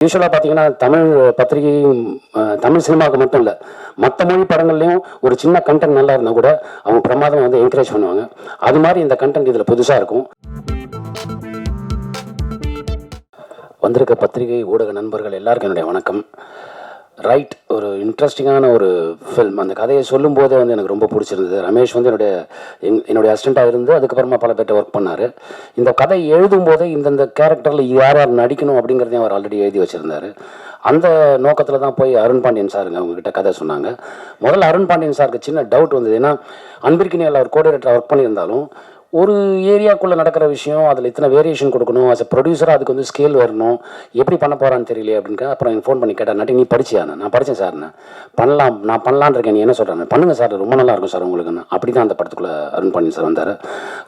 யூஸ்வலாக பார்த்தீங்கன்னா தமிழ் பத்திரிகை தமிழ் சினிமாவுக்கு மட்டும் இல்லை, மற்ற மொழி படங்கள்லையும் ஒரு சின்ன கண்டென்ட் நல்லா இருந்தால் கூட அவங்க பிரமாதம் வந்து என்கரேஜ் பண்ணுவாங்க. அது மாதிரி இந்த கண்டென்ட் இதில் புதுசாக இருக்கும். வந்திருக்க பத்திரிகை ஊடக நண்பர்கள் எல்லாருக்கும் என்னுடைய வணக்கம். ரைட், ஒரு இன்ட்ரெஸ்டிங்கான ஒரு ஃபில்ம். அந்த கதையை சொல்லும்போதே வந்து எனக்கு ரொம்ப பிடிச்சிருந்தது. ரமேஷ் வந்து என்னுடைய அசிஸ்டண்ட்டாக இருந்து அதுக்கப்புறமா பல பேர்ட்ட ஒர்க் பண்ணார். இந்த கதை எழுதும்போதே இந்தந்த கேரக்டரில் யார் யார் நடிக்கணும் அப்படிங்கிறதையும் அவர் ஆல்ரெடி எழுதி வச்சுருந்தார். அந்த நோக்கத்தில் தான் போய் அருண் பாண்டியன் சாருங்க அவங்ககிட்ட கதை சொன்னாங்க. முதல்ல அருண் பாண்டியன் சாருக்கு சின்ன டவுட் வந்தது. ஏன்னா அன்பிற்கினியால் அவர் கோஆர்டினேட்டர் ஒர்க் பண்ணியிருந்தாலும் ஒரு ஏரியாக்குள்ளே நடக்கிற விஷயம், அதில் இத்தனை வேரியேஷன் கொடுக்கணும், அஸ் அ ப்ரொடியூசராக அதுக்கு வந்து ஸ்கேல் வரணும், எப்படி பண்ண போகிறான்னு தெரியல அப்படின்னு. அப்புறம் எனக்கு ஃபோன் பண்ணி கேட்டார், நட்டி நீ படிச்சியாண்ணா? நான் படித்தேன் சார்ண்ணா. நான் பண்ணலான் இருக்கேன், நீ என்ன சொல்கிறேன்? பண்ணுங்கள் சார், ரொம்ப நல்லா இருக்கும் சார் உங்களுக்குன்னு. அப்படி தான் அந்த படத்துக்குள்ளே அருண் பாண்டியன் சார் வந்தார்.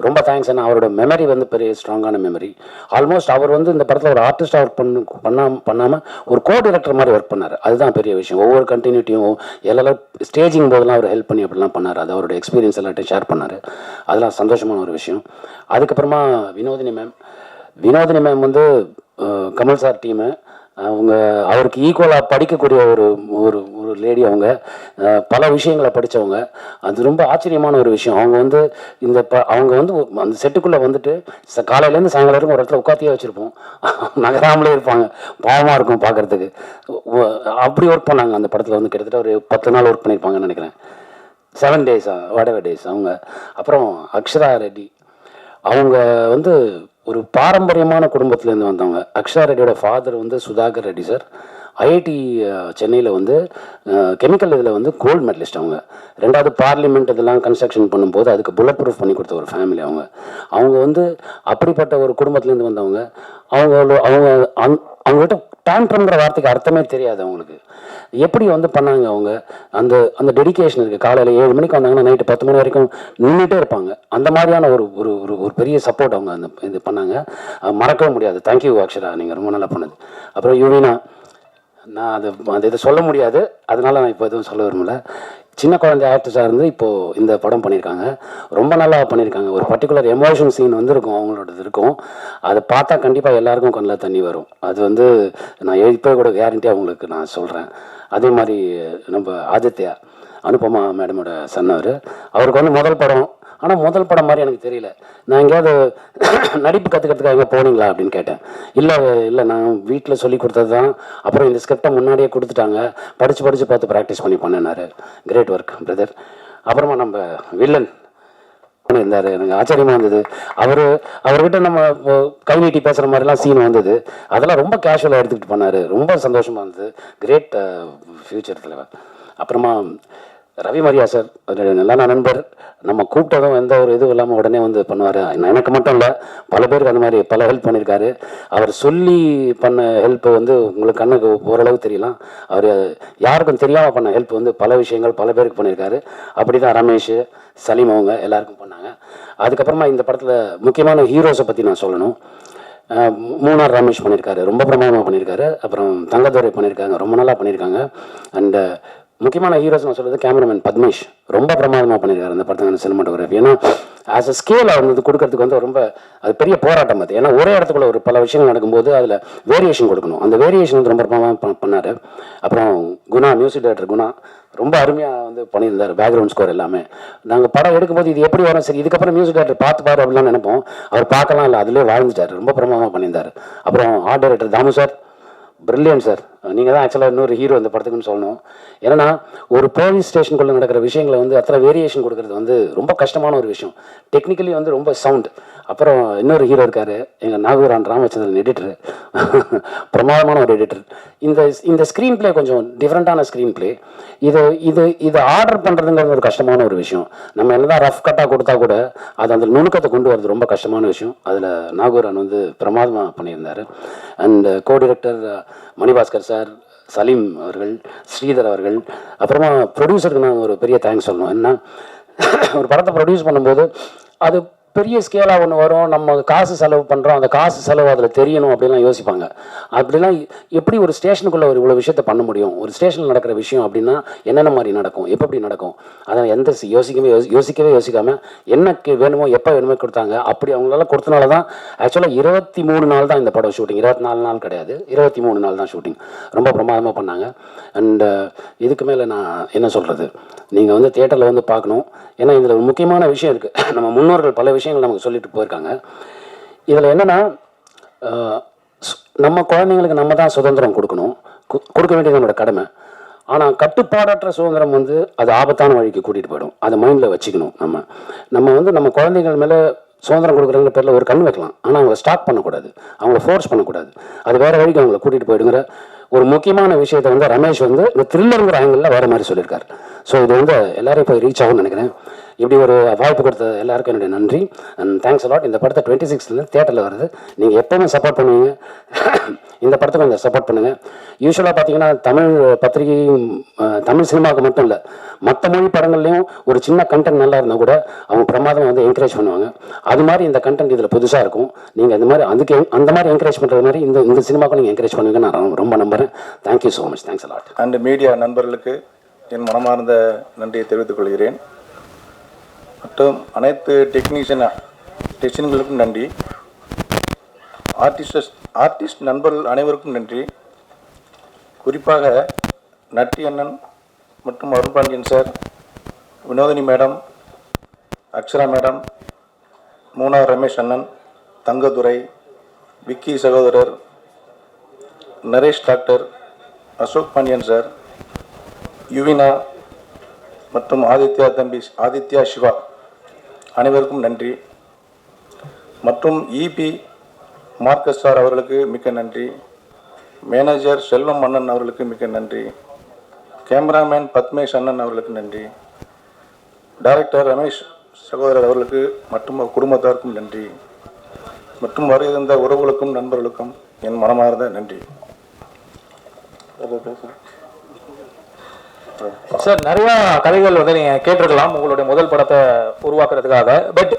ரொம்ப தேங்க்ஸ். ஏன்னா அவரோட மெமரி வந்து பெரிய ஸ்ட்ராங்கான மெமரி. ஆல்மோஸ்ட் அவர் வந்து இந்த படத்தில் ஒரு ஆர்டிஸ்டாக ஒர்க் பண்ணாமல் ஒரு கோ டைரக்டர் மாதிரி ஒர்க் பண்ணார். அதுதான் பெரிய விஷயம். ஒவ்வொரு கண்டினியூட்டியும் எல்லாம் ஸ்டேஜிங் போதெல்லாம் அவர் ஹெல்ப் பண்ணி அப்படிலாம் பண்ணார். அது அவரோட எக்ஸ்பீரியன்ஸ் எல்லாத்தையும் ஷேர் பண்ணார். அதெல்லாம் சந்தோஷமான ஒரு விஷயம். அதுக்கப்புறமா வினோதினி மேம் வந்து கமல் சார் டீமு. அவருக்கு ஈக்குவலாக படிக்கக்கூடிய ஒரு ஒரு ஒரு லேடி. அவங்க பல விஷயங்களை படித்தவங்க. அது ரொம்ப ஆச்சரியமான ஒரு விஷயம். அவங்க வந்து அந்த செட்டுக்குள்ளே வந்துட்டு காலையிலேருந்து சாயங்காலம் வரைக்கும் ஒரு இடத்துல உட்காத்தியே வச்சுருப்போம். நகராமலே இருப்பாங்க. பாவமாக இருக்கும் பார்க்குறதுக்கு. அப்படி ஒர்க் பண்ணாங்க அந்த படத்தில். வந்து கிட்டத்தட்ட ஒரு 10 நாள் ஒர்க் பண்ணியிருப்பாங்கன்னு நினைக்கிறேன். 7 டேஸா whatever days அவங்க. அப்புறம் அக்ஷரா ரெட்டி, அவங்க வந்து ஒரு பாரம்பரியமான குடும்பத்துலேருந்து வந்தவங்க. அக்ஷரா ரெட்டியோட ஃபாதர் வந்து சுதாகர் ரெட்டி சார். ஐஐடி சென்னையில் வந்து கெமிக்கல் இதில் வந்து கோல்டு மெடலிஸ்ட். ரெண்டாவது பார்லிமெண்ட் இதெல்லாம் கன்ஸ்ட்ரக்ஷன் பண்ணும்போது அதுக்கு புல்லட் ப்ரூஃப் பண்ணி கொடுத்த ஒரு ஃபேமிலி. அவங்க வந்து அப்படிப்பட்ட ஒரு குடும்பத்துலேருந்து வந்தவங்க. அவங்ககிட்ட டான்ட்ரம்ங்கிற வார்த்தைக்கு அர்த்தமே தெரியாது அவங்களுக்கு. எப்படி வந்து பண்ணாங்க அவங்க? அந்த டெடிக்கேஷன் இருக்குது. காலையில் 7 மணிக்கு வந்தாங்கன்னா நைட்டு 10 மணி வரைக்கும் நின்றுட்டே இருப்பாங்க. அந்த மாதிரியான ஒரு பெரிய சப்போர்ட் அவங்க இது பண்ணாங்க. மறக்கவே முடியாது. தேங்க்யூ அக்ஷரா, நீங்கள் ரொம்ப நல்லா பண்ணது. அப்புறம் யுவீனா, நான் இதை சொல்ல முடியாது, அதனால நான் இப்போ எதுவும் சொல்ல விரும்பல. சின்ன குழந்தை ஆக்டர்ஸாக இருந்து இப்போது இந்த படம் பண்ணியிருக்காங்க. ரொம்ப நல்லா பண்ணியிருக்காங்க. ஒரு பர்டிகுலர் எமோஷன் சீன் வந்து இருக்கும், அவங்களோடது இருக்கும். அதை பார்த்தா கண்டிப்பாக எல்லாருக்கும் கண்ணில் தண்ணி வரும். அது வந்து நான் இப்போ கூட கேரண்டியாக அவங்களுக்கு நான் சொல்கிறேன். அதே மாதிரி நம்ம ஆதித்யா, அனுபமா மேடமோட சன்னவர். அவருக்கு வந்து முதல் படம். ஆனால் முதல் படம் மாதிரி எனக்கு தெரியல. நான் எங்கேயாவது நடிப்பு கற்றுக்கிறதுக்காக எங்கே போனீங்களா அப்படின்னு கேட்டேன். இல்லை நான் வீட்டில் சொல்லி கொடுத்தது தான். அப்புறம் இந்த ஸ்கிரிப்டை முன்னாடியே கொடுத்துட்டாங்க, படித்து பார்த்து ப்ராக்டிஸ் பண்ணி பண்ணேன்னாரு. Great work brother. அப்புறமா நம்ம வில்லன் இருந்தார். எனக்கு ஆச்சரியமாக இருந்தது. அவர்கிட்ட நம்ம கை நீட்டி பேசுகிற மாதிரிலாம் சீன் வந்தது. அதெல்லாம் ரொம்ப கேஷுவலாக எடுத்துக்கிட்டு பண்ணார். ரொம்ப சந்தோஷமாக இருந்தது. கிரேட் ஃப்யூச்சர் தலைவர். அப்புறமா ரவி மரியா சார், நல்ல நண்பர். நம்ம கூப்பிட்டதும் எந்த ஒரு இதுவும் இல்லாமல் உடனே வந்து பண்ணுவார். எனக்கு மட்டும் இல்லை, பல பேருக்கு அந்த மாதிரி பல ஹெல்ப் பண்ணியிருக்காரு. அவர் சொல்லி பண்ண ஹெல்ப் வந்து உங்களுக்கு கண்ணுக்கு ஓரளவு தெரியலாம். அவர் யாருக்கும் தெரியாமல் பண்ண ஹெல்ப் வந்து பல விஷயங்கள் பல பேருக்கு பண்ணியிருக்காரு. அப்படி தான் ரமேஷ், சலீம் அவங்க எல்லாருக்கும் பண்ணாங்க. அதுக்கப்புறமா இந்த படத்தில் முக்கியமான ஹீரோஸை பற்றி நான் சொல்லணும். மூணார் ரமேஷ் பண்ணியிருக்காரு, ரொம்ப பிரமாதமாக பண்ணியிருக்காரு. அப்புறம் தங்கதுரை பண்ணியிருக்காங்க, ரொம்ப நல்லா பண்ணியிருக்காங்க. அண்டு முக்கியமான ஹீரோஸ் நான் சொல்கிறது கேமராமேன் பத்மேஷ், ரொம்ப பிரமாதமாக பண்ணியிருக்காரு அந்த படத்துக்கான சினிமாட்டோகிராஃபி. ஏன்னா ஆஸ் அ ஸ்கேல் அவர் வந்து கொடுக்கறதுக்கு வந்து ரொம்ப அது பெரிய போராட்டம் அது. ஏன்னா ஒரே இடத்துக்குள்ள ஒரு பல விஷயங்கள் நடக்கும்போது அதில் வேரியேஷன் கொடுக்கணும். அந்த வேரியேஷன் வந்து ரொம்ப பிரமாதமாக பண்ணார். அப்புறம் குணா, மியூசிக் டைரக்டர் குணா, ரொம்ப அருமையாக வந்து பண்ணியிருந்தார். பேக்ரவுண்ட் ஸ்கோர் எல்லாமே. நாங்கள் படம் எடுக்கும்போது இது எப்படி வரும், சரி இதுக்கப்புறம் மியூசிக் டைரக்டர் பார்த்துப்பாரு அப்படிலாம் நினைப்போம். அவர் பார்க்கலாம் இல்லை, அதிலே வாழ்ந்துட்டார். ரொம்ப பிரமாதமாக பண்ணியிருந்தார். அப்புறம் art director Thamu sir, brilliant sir. நீங்கள் தான் ஆக்சுவலாக இன்னொரு ஹீரோ இந்த படத்துக்குன்னு சொல்லணும். ஏன்னா ஒரு போலீஸ் ஸ்டேஷனுக்குள்ளே நடக்கிற விஷயங்களை வந்து அத்தனை வேரியேஷன் கொடுக்குறது வந்து ரொம்ப கஷ்டமான ஒரு விஷயம். டெக்னிக்கலி வந்து ரொம்ப சவுண்ட். அப்புறம் இன்னொரு ஹீரோ இருக்கார், எங்கள் நாகூரான் ராமச்சந்திரன், எடிட்டர். பிரமாதமான ஒரு எடிட்டர். இந்த ஸ்க்ரீன் பிளே கொஞ்சம் டிஃப்ரெண்ட்டான ஸ்க்ரீன் பிளே. இதை ஆர்டர் பண்ணுறதுங்கிறது ஒரு கஷ்டமான ஒரு விஷயம். நம்ம என்னதான் ரஃப் கட்டாக கொடுத்தா கூட அது அந்த நுணுக்கத்தை கொண்டு வரது ரொம்ப கஷ்டமான விஷயம். அதில் நாகூரான் வந்து பிரமாதமாக பண்ணியிருந்தார். And co director Manibaskar sir, Saleem அவர்கள், ஸ்ரீதர் அவர்கள். அப்புறமா ப்ரொடியூசருக்கு நான் ஒரு பெரிய தேங்க்ஸ் சொல்லணும். என்ன, ஒரு படத்தை ப்ரொடியூஸ் பண்ணும்போது அது பெரிய ஸ்கேலாக ஒன்று வரும், நம்ம காசு செலவு பண்ணுறோம், அந்த காசு செலவு அதில் தெரியணும் அப்படிலாம் யோசிப்பாங்க. அப்படிலாம் எப்படி ஒரு ஸ்டேஷனுக்குள்ளே ஒரு இவ்வளோ விஷயத்தை பண்ண முடியும்? ஒரு ஸ்டேஷனில் நடக்கிற விஷயம் அப்படின்னா என்னென்ன மாதிரி நடக்கும், எப்படி நடக்கும், அதை எந்த யோசிக்காமல் என்ன வேணுமோ எப்போ வேணுமோ கொடுத்தாங்க. அப்படி அவங்களால கொடுத்தனால தான் ஆக்சுவலாக 23 நாள் தான் இந்த படம் ஷூட்டிங், 24 நாள் கிடையாது, 23 நாள் தான் ஷூட்டிங். ரொம்ப பிரமாதமாக பண்ணாங்க. அண்டு இதுக்கு மேலே நான் என்ன சொல்கிறது, நீங்கள் வந்து தியேட்டரில் வந்து பார்க்கணும். ஏன்னா இதில் ஒரு முக்கியமான விஷயம் இருக்குது. நம்ம முன்னோர்கள் பல விஷயங்கள் நமக்கு சொல்லிட்டு போயிருக்காங்க. இதில் என்னென்னா, நம்ம குழந்தைங்களுக்கு நம்ம தான் சுதந்திரம் கொடுக்கணும், கொடுக்க வேண்டியது நம்மளோட கடமை. ஆனால் கட்டுப்பாடற்ற சுதந்திரம் வந்து அது ஆபத்தான வழிக்கு கூட்டிகிட்டு போயிடும். அதை மைண்டில் வச்சுக்கணும். நம்ம வந்து நம்ம குழந்தைகள் மேலே சுதந்திரம் கொடுக்குறங்கிற பேரில் ஒரு கண் வைக்கலாம், ஆனால் அவங்கள ஸ்டாப் பண்ணக்கூடாது, அவங்கள ஃபோர்ஸ் பண்ணக்கூடாது, அது வேறு வழிக்கு அவங்கள கூட்டிகிட்டு போயிடுங்கிற ஒரு முக்கியமான விஷயத்தை வந்து ரமேஷ் வந்து இந்த த்ரில்லருங்கிற ஆங்கிளில் வேறு மாதிரி சொல்லியிருக்காரு. ஸோ இது வந்து எல்லாரையும் போய் ரீச் ஆகும்னு நினைக்கிறேன். இப்படி ஒரு வாய்ப்பு கொடுத்த எல்லாருக்கும் என்னுடைய நன்றி அண்ட் தேங்க்ஸ் அலாட். இந்த படத்தை 26 தியேட்டரில் வருது. நீங்கள் எப்போவுமே சப்போர்ட் பண்ணுவீங்க, இந்த படத்துக்கு கொஞ்சம் சப்போர்ட் பண்ணுங்கள். யூஸ்வலாக பார்த்தீங்கன்னா தமிழ் பத்திரிகையும் தமிழ் சினிமாவுக்கு மட்டும் இல்லை, மற்ற மொழி படங்கள்லையும் ஒரு சின்ன கண்டென்ட் நல்லா இருந்தால் கூட அவங்க பிரமாதம் வந்து என்கரேஜ் பண்ணுவாங்க. அது மாதிரி இந்த கண்டென்ட் இதில் புதுசாக இருக்கும். நீங்கள் இந்த மாதிரி அந்த மாதிரி என்கரேஜ் பண்ணுறது மாதிரி இந்த சினிமாவுக்கு நீங்கள் என்கரேஜ் பண்ணுவீங்க நான் ரொம்ப நம்புகிறேன். Thank you so much. Thanks a lot. And media நண்பர்களுக்கு என் மனமார்ந்த நன்றியை தெரிவித்துக் கொள்கிறேன். மற்றும் அனைத்து டெக்னீஷியன்களுக்கும் நன்றி. ஆர்டிஸ்ட் நண்பர்கள் அனைவருக்கும் நன்றி. குறிப்பாக நட்டி அண்ணன் மற்றும் Arulpandian sir, Vinodhini madam, Akshara madam, Munnar Ramesh அண்ணன், தங்கதுரை, விக்கி சகோதரர், நரேஷ் டாக்டர், அசோக் பாண்டியன் சார், யுவினா மற்றும் ஆதித்யா சிவா அனைவருக்கும் நன்றி. மற்றும் இபி மார்க்கஸ் சார் அவர்களுக்கு மிக்க நன்றி. மேனேஜர் செல்வம் அண்ணன் அவர்களுக்கு மிக்க நன்றி. கேமராமேன் பத்மேஷ் அண்ணன் அவர்களுக்கு நன்றி. டைரக்டர் ரமேஷ் சகோதரர் அவர்களுக்கு மற்றும் குடும்பத்தாருக்கும் நன்றி. மற்றும் வருகின்ற உறவுகளுக்கும் நண்பர்களுக்கும் என் மனமார்ந்த நன்றி. சார், நிறைய கதைகள் வந்து நீங்க கேட்டிருக்கலாம் உங்களுடைய முதல் படத்தை உருவாக்குறதுக்காக. பட்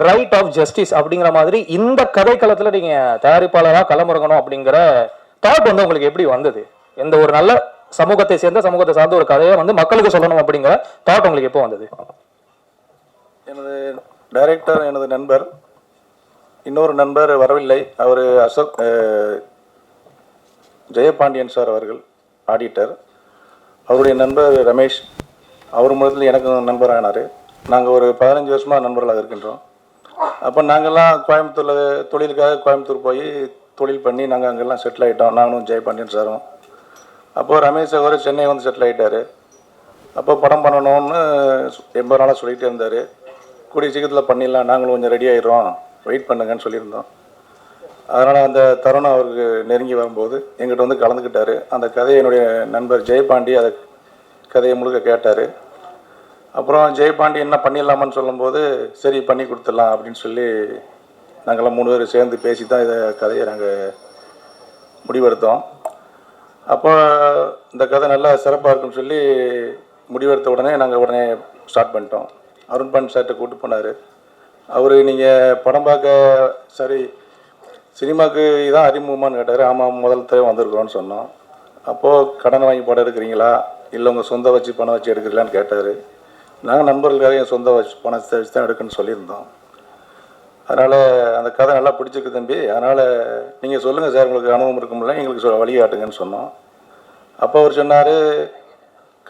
ரைட் ஆஃப் ஜஸ்டிஸ் அப்படிங்கிற மாதிரி இந்த கதைக்களத்துல நீங்க தயாரிப்பாளராக களமிறங்கணும் அப்படிங்கிற தாட் வந்து உங்களுக்கு எப்படி வந்தது? எந்த ஒரு நல்ல சமூகத்தை சார்ந்த ஒரு கதையை வந்து மக்களுக்கு சொல்லணும் அப்படிங்கிற தாட் உங்களுக்கு எப்போ வந்தது? எனது டைரக்டர் எனது நண்பர், இன்னொரு நண்பர் வரவில்லை, அவர் அசோக் ஜெயபாண்டியன் சார் அவர்கள் ஆடிட்டர். அவருடைய நண்பர் ரமேஷ், அவர் மூலத்தில் எனக்கு நண்பர் ஆனார். நாங்கள் ஒரு 15 வருஷமாக நண்பர்களாக இருக்கின்றோம். அப்போ நாங்கள்லாம் கோயம்புத்தூரில் தொழிலுக்காக கோயம்புத்தூர் போய் தொழில் பண்ணி நாங்கள் அங்கெல்லாம் செட்டில் ஆகிட்டோம், நானும் ஜெயபாண்டியன் சாரும். அப்போது ரமேஷ் அவர் சென்னை வந்து செட்டில் ஆகிட்டார். அப்போ படம் பண்ணணும்னு 80 நாளாக சொல்லிகிட்டே இருந்தார். கூடிய சீக்கிரத்தில் பண்ணிடலாம், நாங்களும் கொஞ்சம் ரெடி ஆகிடுறோம், வெயிட் பண்ணுங்கன்னு சொல்லியிருந்தோம். அதனால் அந்த தருணம் அவருக்கு நெருங்கி வரும்போது எங்கிட்ட வந்து கலந்துக்கிட்டார். அந்த கதையை என்னுடைய நண்பர் ஜெயபாண்டி அதை கதையை முழுக்க கேட்டார். அப்புறம் ஜெயபாண்டி என்ன பண்ணிடலாமான்னு சொல்லும்போது சரி பண்ணி கொடுத்துடலாம் அப்படின்னு சொல்லி நாங்கள்லாம் 3 பேர் சேர்ந்து பேசி தான் இதை கதையை நாங்கள் முடிவெடுத்தோம். அப்போ இந்த கதை நல்லா சிறப்பாக இருக்குன்னு சொல்லி முடிவெடுத்த உடனே நாங்கள் உடனே ஸ்டார்ட் பண்ணிட்டோம். அருண்பாண்டி சார்கிட்ட கூப்பிட்டு போனார். அவர் நீங்கள் படம் பார்க்க சரி சினிமாவுக்கு இதான் அறிமுகமானு கேட்டார். ஆமாம், முதல் தடவை வந்திருக்கிறோன்னு சொன்னோம். அப்போது கடன் வாங்கி படம் எடுக்கிறீங்களா இல்லை உங்கள் சொந்த வச்சு பணம் வச்சு எடுக்கிறீங்களான்னு கேட்டார். நாங்கள் நண்பர்களுக்காக என் சொந்த பணத்தை வச்சு தான் எடுக்கணும்னு சொல்லியிருந்தோம். அதனால் அந்த கதை நல்லா பிடிச்சிருக்கு தம்பி, அதனால் நீங்கள் சொல்லுங்கள் சார், உங்களுக்கு அனுபவம் இருக்கும்ல, எங்களுக்கு வழிகாட்டுங்கன்னு சொன்னோம். அப்போ அவர் சொன்னார்,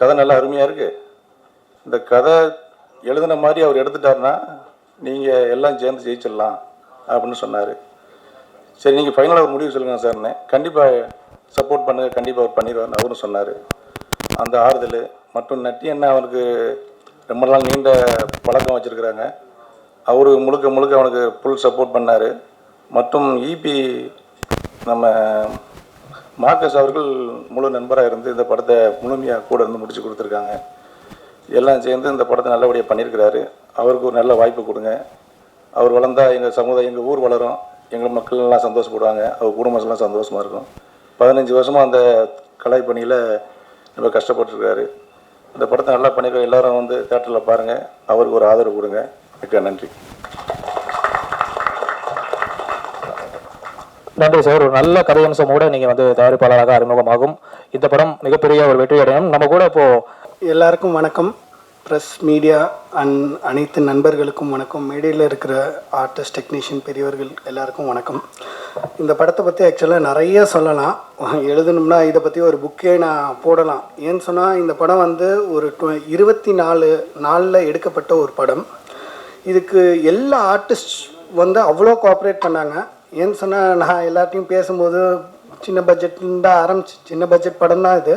கதை நல்லா அருமையாக இருக்குது, இந்த கதை எழுதின மாதிரி அவர் எடுத்துட்டாருன்னா நீங்கள் எல்லாம் சேர்ந்து ஜெயிச்சிடலாம் அப்படின்னு சொன்னார். சரி, நீங்கள் ஃபைனலாக ஒரு முடிவு சொல்லுங்கள் சார்னு. கண்டிப்பாக சப்போர்ட் பண்ணுங்கள், கண்டிப்பாக அவர் பண்ணிடுவார்னு அவரும் சொன்னார். அந்த ஆறுதல் மற்றும் நட்டி என்ன அவனுக்கு ரொம்ப நாள் நீண்ட பழக்கம் வச்சுருக்கிறாங்க, அவர் முழுக்க அவனுக்கு ஃபுல் சப்போர்ட் பண்ணார். மற்றும் இபி நம்ம மார்க்கஸ் அவர்கள் முழு நண்பராக இருந்து இந்த படத்தை முழுமையாக கூட இருந்து முடித்து கொடுத்துருக்காங்க. எல்லாம் சேர்ந்து இந்த படத்தை நல்லபடியாக பண்ணியிருக்கிறாரு. அவருக்கு ஒரு நல்ல வாய்ப்பு கொடுங்க. அவர் வளர்ந்தால் எங்கள் சமுதாயம், எங்கள் ஊர் வளரும், எங்கள் மக்கள்லாம் சந்தோஷப்படுவாங்க, அவர் குடும்பம்லாம் சந்தோஷமாக இருக்கும். 15 வருஷமாக அந்த கலை பணியில் ரொம்ப கஷ்டப்பட்டுருக்காரு. இந்த படத்தை நல்லா பண்ணியிருக்காரு. எல்லோரும் வந்து தேட்டரில் பாருங்கள், அவருக்கு ஒரு ஆதரவு கொடுங்க. மிக்க நன்றி. நன்றி சார். ஒரு நல்ல கதையம்சமோட நீங்க வந்து தயாரிப்பாளராக அறிமுகமாகும் இந்த படம் மிகப்பெரிய ஒரு வெற்றி அடையும். நம்ம கூட இப்போ எல்லாருக்கும் வணக்கம். ப்ரெஸ், மீடியா அண்ட் அனைத்து நண்பர்களுக்கும் வணக்கம். மேடையில் இருக்கிற ஆர்டிஸ்ட், டெக்னீஷியன், பெரியவர்கள் எல்லாருக்கும் வணக்கம். இந்த படத்தை பற்றி ஆக்சுவலாக நிறைய சொல்லலாம். எழுதணும்னா இதை பற்றி ஒரு புக்கே நான் போடலாம். ஏன்னு சொன்னால் இந்த படம் வந்து ஒரு 24 நாளில் எடுக்கப்பட்ட ஒரு படம். இதுக்கு எல்லா ஆர்டிஸ்ட் வந்து அவ்வளோ கோஆப்ரேட் பண்ணாங்க. ஏன்னு சொன்னால் நான் எல்லாத்தையும் பேசும்போது சின்ன பட்ஜெட்லேருந்து தான் ஆரம்பிச்சு, சின்ன பட்ஜெட் படம் தான் இது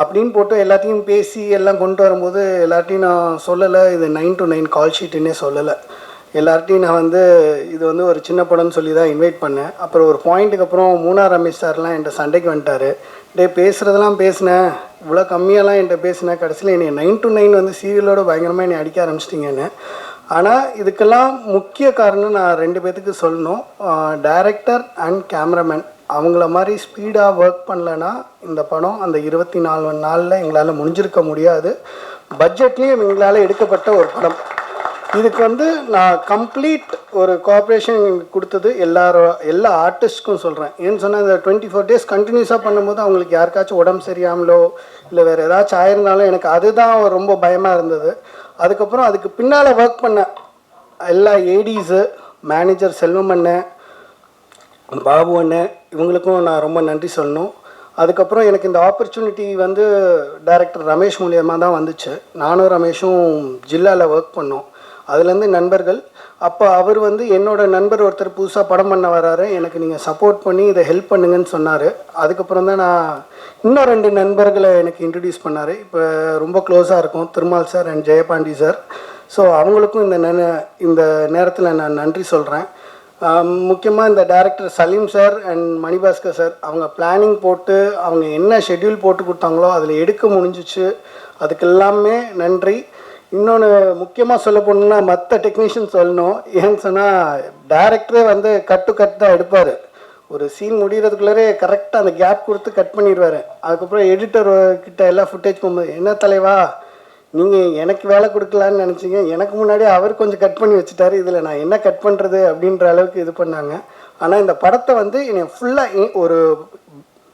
அப்படின்னு போட்டு எல்லாத்தையும் பேசி எல்லாம் கொண்டு வரும்போது எல்லார்ட்டையும் நான் சொல்லலை, இது 9 to 9 கால் ஷீட்டுன்னே சொல்லலை. எல்லார்ட்டையும் நான் வந்து இது வந்து ஒரு சின்ன படம்னு சொல்லி தான் இன்வைட் பண்ணேன். அப்புறம் ஒரு பாயிண்ட்டுக்கு அப்புறம் மூணார் ரமேஷ் சார்லாம் என்கிட்ட சண்டைக்கு வந்துட்டார். பேசுகிறதெல்லாம் பேசினேன், இவ்வளோ கம்மியாலாம் என்கிட்ட பேசினேன், கடைசியில் என்னை 9 to 9 வந்து சீரியலோட பயங்கரமாக என்னை அடிக்க ஆரம்பிச்சிட்டிங்கன்னு. ஆனால் இதுக்கெல்லாம் முக்கிய காரணம் நான் 2 பேர்த்துக்கு சொல்லணும். டைரக்டர் அண்ட் கேமராமேன் அவங்கள மாதிரி ஸ்பீடாக ஒர்க் பண்ணலன்னா இந்த படம் அந்த 24 நாளில் எங்களால் முடிஞ்சிருக்க முடியாது. பட்ஜெட்லேயும் எங்களால் எடுக்கப்பட்ட ஒரு படம். இதுக்கு வந்து நான் கம்ப்ளீட் ஒரு கோஆப்ரேஷன் கொடுத்தது எல்லா ஆர்டிஸ்ட்க்கும் சொல்கிறேன். ஏன்னு சொன்னால் இந்த 24 days கண்டினியூஸாக பண்ணும்போது அவங்களுக்கு யாருக்காச்சும் உடம்பு சரியாமலோ இல்லை வேறு ஏதாச்சும் ஆயிருந்தாலும் எனக்கு அதுதான் ரொம்ப பயமாக இருந்தது. அதுக்கப்புறம் அதுக்கு பின்னால் ஒர்க் பண்ண எல்லா ஏடிஸு, மேனேஜர் செல்வம் அண்ணன், பாபு அண்ணன், இவங்களுக்கும் நான் ரொம்ப நன்றி சொல்லணும். அதுக்கப்புறம் எனக்கு இந்த ஆப்பர்ச்சுனிட்டி வந்து டைரக்டர் ரமேஷ் மூலியமாக தான் வந்துச்சு. நானும் ரமேஷும் ஜில்லாவில் ஒர்க் பண்ணோம். அதுலேருந்து நண்பர்கள். அப்போ அவர் வந்து என்னோடய நண்பர் ஒருத்தர் புதுசாக படம் பண்ண வராரு, எனக்கு நீங்கள் சப்போர்ட் பண்ணி இதை ஹெல்ப் பண்ணுங்கன்னு சொன்னார். அதுக்கப்புறம் தான் நான் இன்னும் 2 நண்பர்களை எனக்கு இன்ட்ரடியூஸ் பண்ணார். இப்போ ரொம்ப க்ளோஸாக இருக்கும், Thirumal sir and Jeyapandi sir. So அவங்களுக்கும் இந்த நேரத்தில் நான் நன்றி சொல்கிறேன். முக்கியமாக இந்த director Saleem sir and Manibaskar sir, அவங்க பிளானிங் போட்டு அவங்க என்ன ஷெட்யூல் போட்டு கொடுத்தாங்களோ அதில் எடுக்க முடிஞ்சிச்சு. அதுக்கு எல்லாமே நன்றி. இன்னொன்று முக்கியமாக சொல்ல போனோம்னா மற்ற டெக்னீஷியன் சொல்லணும். ஏன்னு சொன்னால் டைரக்டரே வந்து கட் தான் எடுப்பார். ஒரு சீன் முடிகிறதுக்குள்ளே கரெக்டாக அந்த கேப் கொடுத்து கட் பண்ணிடுவார். அதுக்கப்புறம் எடிட்டர் கிட்ட எல்லா ஃபுட்டேஜ் போகும்போது, என்ன தலைவா நீங்கள் எனக்கு வேலை கொடுக்கலான்னு நினச்சிங்க, எனக்கு முன்னாடி அவர் கொஞ்சம் கட் பண்ணி வச்சுட்டாரு, இதில் நான் என்ன கட் பண்ணுறது அப்படின்ற அளவுக்கு இது பண்ணாங்க. ஆனால் இந்த படத்தை வந்து என்னை ஃபுல்லாக ஒரு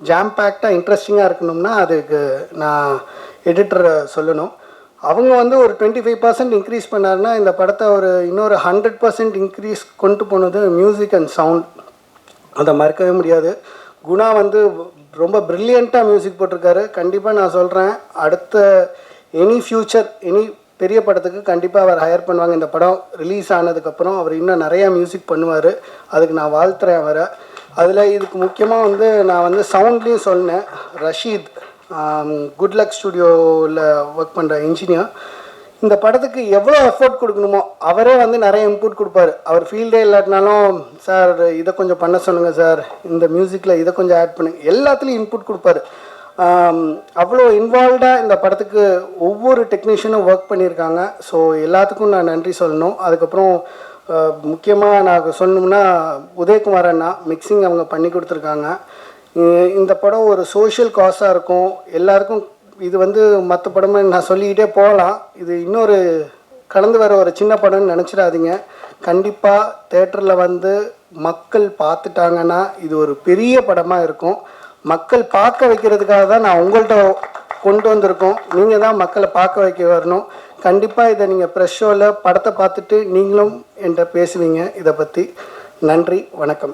ஜாம் பேக்டாக இன்ட்ரெஸ்டிங்காக இருக்கணும்னா அதுக்கு நான் எடிட்டரை சொல்லணும். அவங்க வந்து ஒரு 25% இன்க்ரீஸ் பண்ணாருன்னா இந்த படத்தை ஒரு இன்னொரு 100% இன்க்ரீஸ் கொண்டு போனது மியூசிக் அண்ட் சவுண்ட். அதை மறக்கவே முடியாது. குணா வந்து ரொம்ப ப்ரில்லியண்ட்டாக மியூசிக் போட்டிருக்காரு. கண்டிப்பாக நான் சொல்கிறேன், அடுத்த எனி பெரிய படத்துக்கு கண்டிப்பாக அவர் ஹையர் பண்ணுவாங்க. இந்த படம் ரிலீஸ் ஆனதுக்கப்புறம் அவர் இன்னும் நிறையா மியூசிக் பண்ணுவார். அதுக்கு நான் வாழ்த்துறேன் அவரை. அதில் இதுக்கு முக்கியமாக வந்து நான் வந்து சவுண்ட்லேயும் சொன்னேன். ரஷீத் குட் லக் ஸ்டுடியோவில் ஒர்க் பண்ணுற இன்ஜினியர், இந்த படத்துக்கு எவ்வளோ எஃபோர்ட் கொடுக்கணுமோ அவரே வந்து நிறைய இன்புட் கொடுப்பார். அவர் ஃபீல்டே இல்லாட்டினாலும், சார் இதை கொஞ்சம் பண்ண சொல்லுங்கள் சார், இந்த மியூசிக்கில் இதை கொஞ்சம் ஆட் பண்ணுங்க, எல்லாத்துலேயும் இன்புட் கொடுப்பாரு. அவ்வளோ இன்வால்வ்டாக இந்த படத்துக்கு ஒவ்வொரு டெக்னீஷியனும் ஒர்க் பண்ணியிருக்காங்க. ஸோ எல்லாத்துக்கும் நான் நன்றி சொல்லணும். அதுக்கப்புறம் முக்கியமாக நான் சொல்லணும்னா உதயகுமார் அண்ணா மிக்சிங் அவங்க பண்ணி கொடுத்துருக்காங்க. இந்த படம் ஒரு சோஷியல் காஸாக இருக்கும் எல்லாருக்கும். இது வந்து மற்ற படமாக நான் சொல்லிக்கிட்டே போகலாம். இது இன்னொரு கடந்து வர ஒரு சின்ன படம்னு நினச்சிடாதீங்க. கண்டிப்பாக தேட்டரில் வந்து மக்கள் பார்த்துட்டாங்கன்னா இது ஒரு பெரிய படமாக இருக்கும். மக்கள் பார்க்க வைக்கிறதுக்காக தான் நான் உங்கள்கிட்ட கொண்டு வந்திருக்கோம். நீங்கள் தான் மக்களை பார்க்க வைக்க வரணும். கண்டிப்பாக இதை நீங்கள் ப்ரெஷ் ஷோவில் படத்தை பார்த்துட்டு நீங்களும் என்கிட்ட பேசுவீங்க இதை பற்றி. நன்றி, வணக்கம்.